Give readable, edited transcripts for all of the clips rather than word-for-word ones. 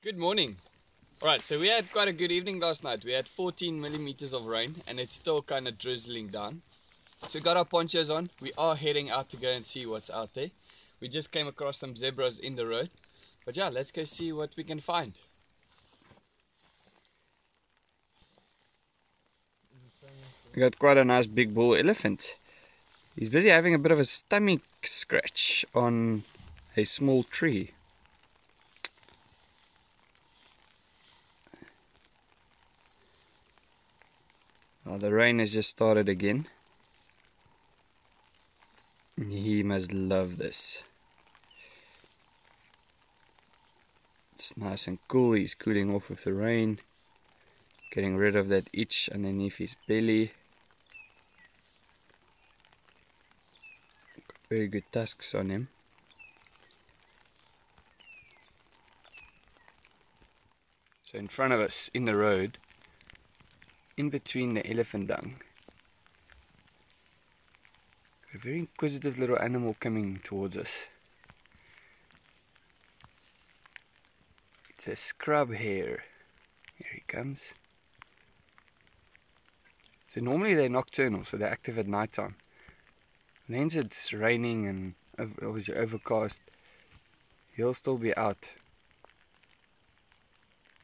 Good morning. Alright, so we had quite a good evening last night. We had 14 millimeters of rain and it's still kind of drizzling down. So we got our ponchos on. We are heading out to go and see what's out there. We just came across some zebras in the road. But yeah, let's go see what we can find. We got quite a nice big bull elephant. He's busy having a bit of a stomach scratch on a small tree. Oh, the rain has just started again. He must love this. It's nice and cool. He's cooling off with the rain, getting rid of that itch underneath his belly. Got very good tusks on him. So in front of us, in the road, in between the elephant dung, got a very inquisitive little animal coming towards us. It's a scrub hare. Here he comes. So normally they're nocturnal, so they're active at night time. And hence it's raining and obviously overcast, he'll still be out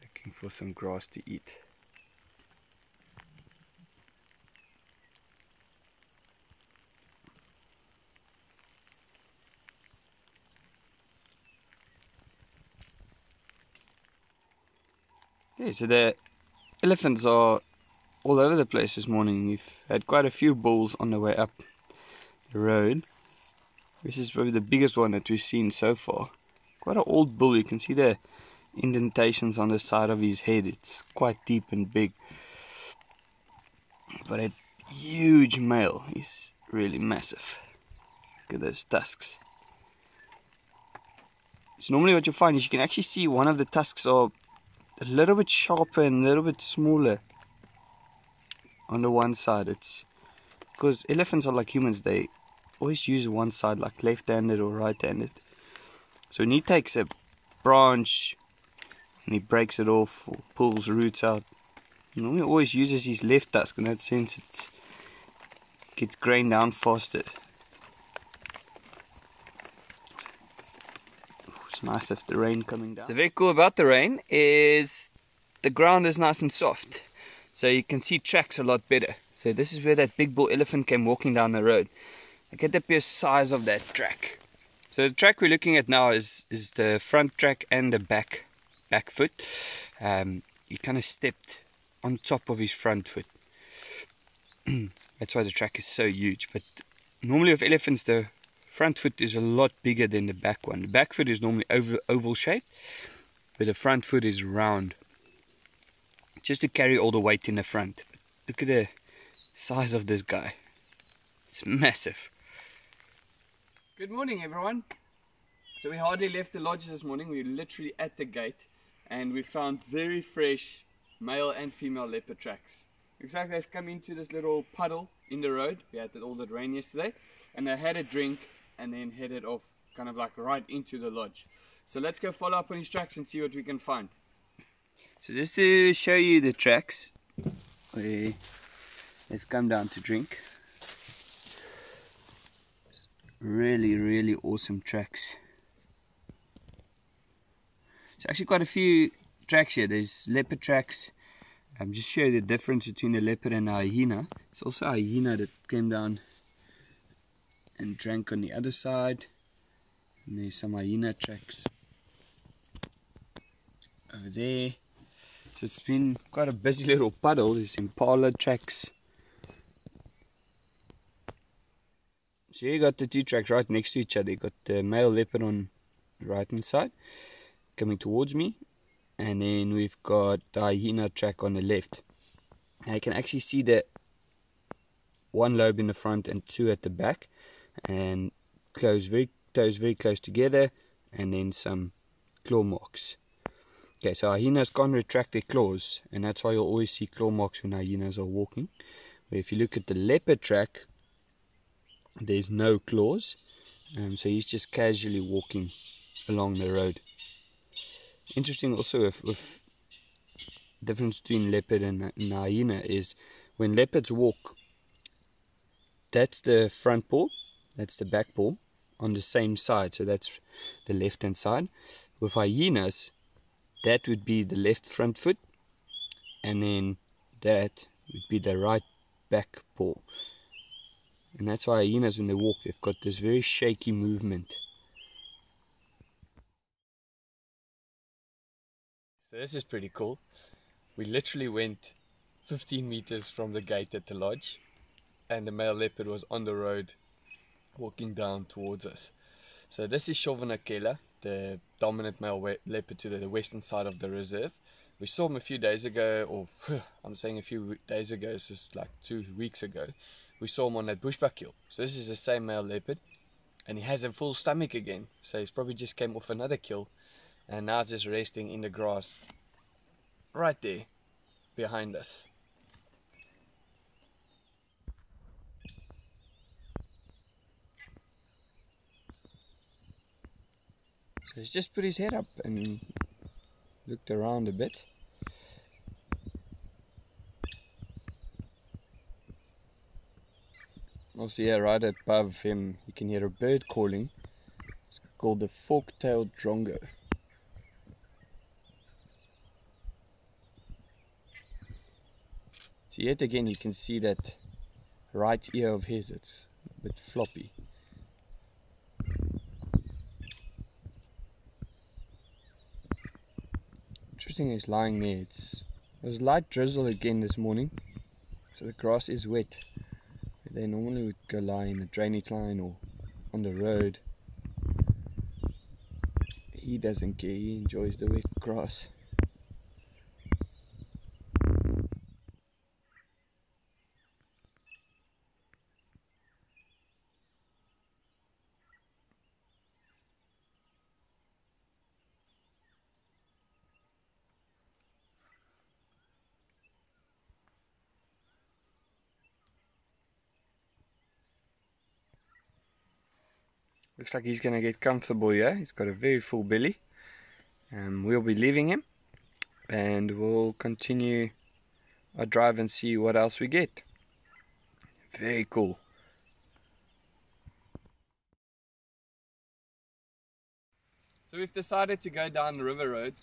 looking for some grass to eat. Okay, so the elephants are all over the place this morning. We've had quite a few bulls on the way up the road. This is probably the biggest one that we've seen so far. Quite an old bull. You can see the indentations on the side of his head. It's quite deep and big. But a huge male. He's really massive. Look at those tusks. So normally what you find is you can actually see one of the tusks are a little bit sharper and a little bit smaller on the one side. It's because elephants are like humans, they always use one side, like left-handed or right-handed. So when he takes a branch and he breaks it off or pulls roots out, he normally always uses his left tusk. In that sense, it gets grained down faster. It's nice if the rain coming down. So very cool about the rain is the ground is nice and soft, so you can see tracks a lot better. So this is where that big bull elephant came walking down the road. Look at the pure size of that track. So the track we're looking at now is the front track and the back foot. He kind of stepped on top of his front foot. That's why the track is so huge. But normally with elephants, the front foot is a lot bigger than the back one. The back foot is normally oval shaped, but the front foot is round, just to carry all the weight in the front. But look at the size of this guy. It's massive. Good morning, everyone. So we hardly left the lodge this morning. We were literally at the gate and we found very fresh male and female leopard tracks. Looks like they've come into this little puddle in the road. We had all that rain yesterday and they had a drink and then headed off, kind of like right into the lodge. So let's go follow up on his tracks and see what we can find. So just to show you the tracks where they've come down to drink. Really awesome tracks. There's actually quite a few tracks here. There's leopard tracks. Just show you the difference between the leopard and the hyena. It's also a hyena that came down and drank on the other side. And there's some hyena tracks over there. So it's been quite a busy little puddle. There's impala tracks. So you got the two tracks right next to each other. You got the male leopard on the right hand side coming towards me, and then we've got the hyena track on the left. Now you can actually see the one lobe in the front and two at the back, and toes very close together, and then some claw marks. Okay, so hyenas can't retract their claws, and that's why you'll always see claw marks when hyenas are walking. But if you look at the leopard track, there's no claws, so he's just casually walking along the road. Interesting also with difference between leopard and hyena is when leopards walk, that's the front paw, that's the back paw on the same side, so that's the left hand side. With hyenas, that would be the left front foot, and then that would be the right back paw. And that's why hyenas, when they walk, they've got this very shaky movement. So this is pretty cool. We literally went 15 meters from the gate at the lodge, and the male leopard was on the road walking down towards us. So this is Chauvinakela, the dominant male leopard to the western side of the reserve. We saw him a few days ago, or I'm saying a few days ago, it's just like 2 weeks ago. We saw him on that bushbuck hill. So this is the same male leopard, and he has a full stomach again. So he's probably just came off another kill, and now just resting in the grass right there behind us. So he's just put his head up and looked around a bit. Also, yeah, right above him you can hear a bird calling. It's called the fork-tailed drongo. So yet again you can see that right ear of his, it's a bit floppy. Interesting, he's lying there. It was light drizzle again this morning, so the grass is wet. They normally would go lie in a drainage line or on the road. He doesn't care, he enjoys the wet grass. Looks like he's going to get comfortable here. He's got a very full belly. We'll be leaving him, and we'll continue our drive and see what else we get. Very cool. So we've decided to go down the river road,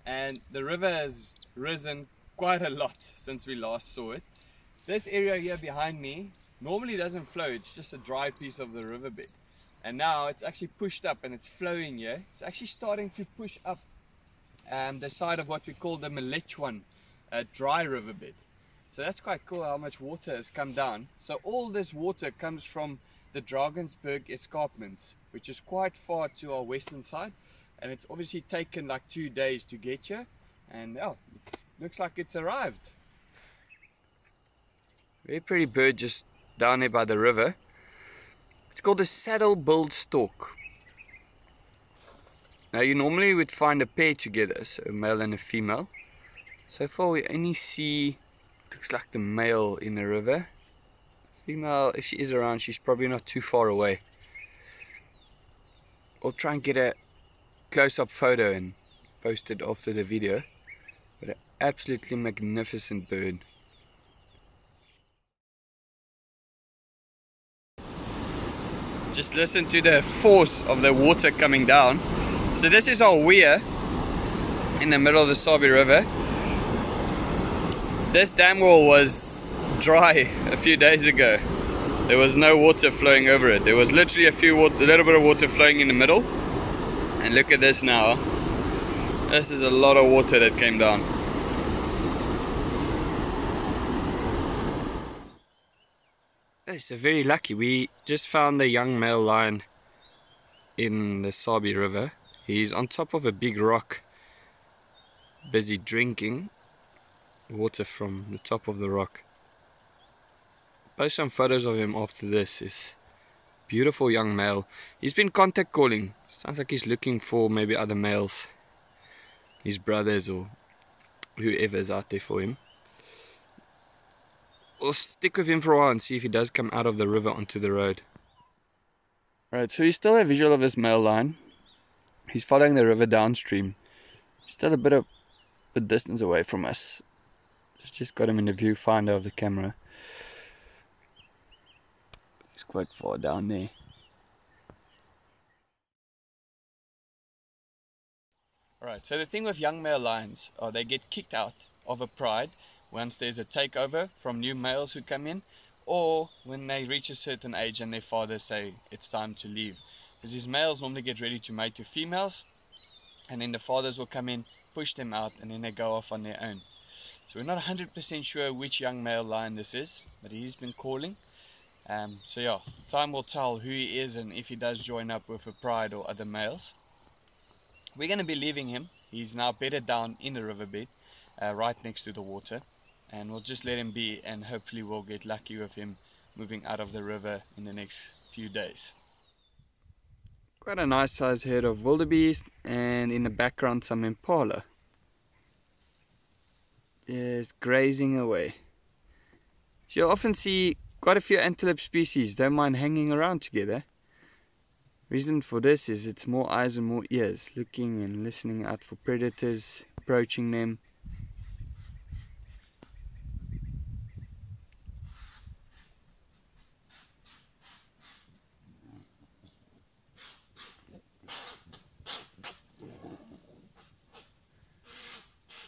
and the river has risen quite a lot since we last saw it. This area here behind me normally doesn't flow, it's just a dry piece of the riverbed. And now it's actually pushed up and it's flowing here. It's actually starting to push up the side of what we call the Malechwan dry riverbed. So that's quite cool how much water has come down. So all this water comes from the Drakensberg escarpments, which is quite far to our western side. And it's obviously taken like 2 days to get here. And yeah, it looks like it's arrived. Very pretty bird just down there by the river. It's called a saddle-billed stork. Now you normally would find a pair together, so a male and a female. So far we only see, looks like the male in the river. Female, if she is around, she's probably not too far away. I'll try and get a close-up photo and post it after the video. But an absolutely magnificent bird. Just listen to the force of the water coming down. So this is our weir in the middle of the Sabi River. This dam wall was dry a few days ago. There was no water flowing over it. There was literally a little bit of water flowing in the middle. And look at this now. This is a lot of water that came down. So very lucky. We just found the young male lion in the Sabi River. He's on top of a big rock, busy drinking water from the top of the rock. Post some photos of him after this. Is beautiful young male. He's been contact calling. Sounds like he's looking for maybe other males, his brothers or whoever's out there for him. We'll stick with him for a while and see if he does come out of the river onto the road. Alright, so you still have a visual of this male lion. He's following the river downstream. Still a bit of the distance away from us. Just got him in the viewfinder of the camera. He's quite far down there. Alright, so the thing with young male lions are they get kicked out of a pride once there's a takeover from new males who come in, or when they reach a certain age and their fathers say it's time to leave. Because these males normally get ready to mate to females, and then the fathers will come in, push them out, and then they go off on their own. So we're not 100% sure which young male lion this is, but he's been calling. So yeah, time will tell who he is and if he does join up with a pride or other males. We're going to be leaving him. He's now bedded down in the riverbed, right next to the water, and we'll just let him be, and hopefully we'll get lucky with him moving out of the river in the next few days. Quite a nice size herd of wildebeest, and in the background some impala. Just grazing away. So you'll often see quite a few antelope species don't mind hanging around together. Reason for this is it's more eyes and more ears, looking and listening out for predators approaching them.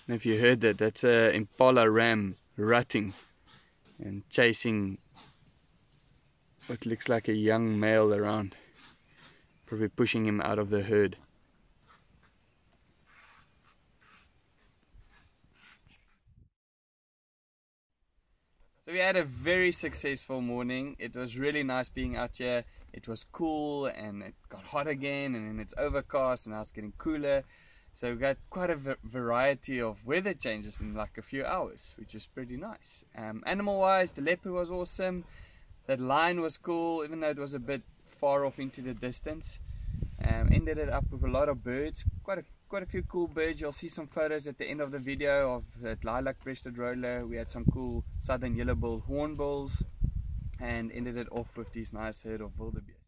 And if you heard that, that's a impala ram rutting and chasing what looks like a young male around. Probably pushing him out of the herd. So we had a very successful morning. It was really nice being out here. It was cool and it got hot again, and then it's overcast and now it's getting cooler. So we got quite a variety of weather changes in like a few hours, which is pretty nice. Animal wise, the leopard was awesome. That lion was cool, even though it was a bit far off into the distance. Ended it up with a lot of birds, quite a few cool birds. You'll see some photos at the end of the video of that lilac-breasted roller. We had some cool southern yellow-billed hornbills, and ended it off with this nice herd of wildebeest.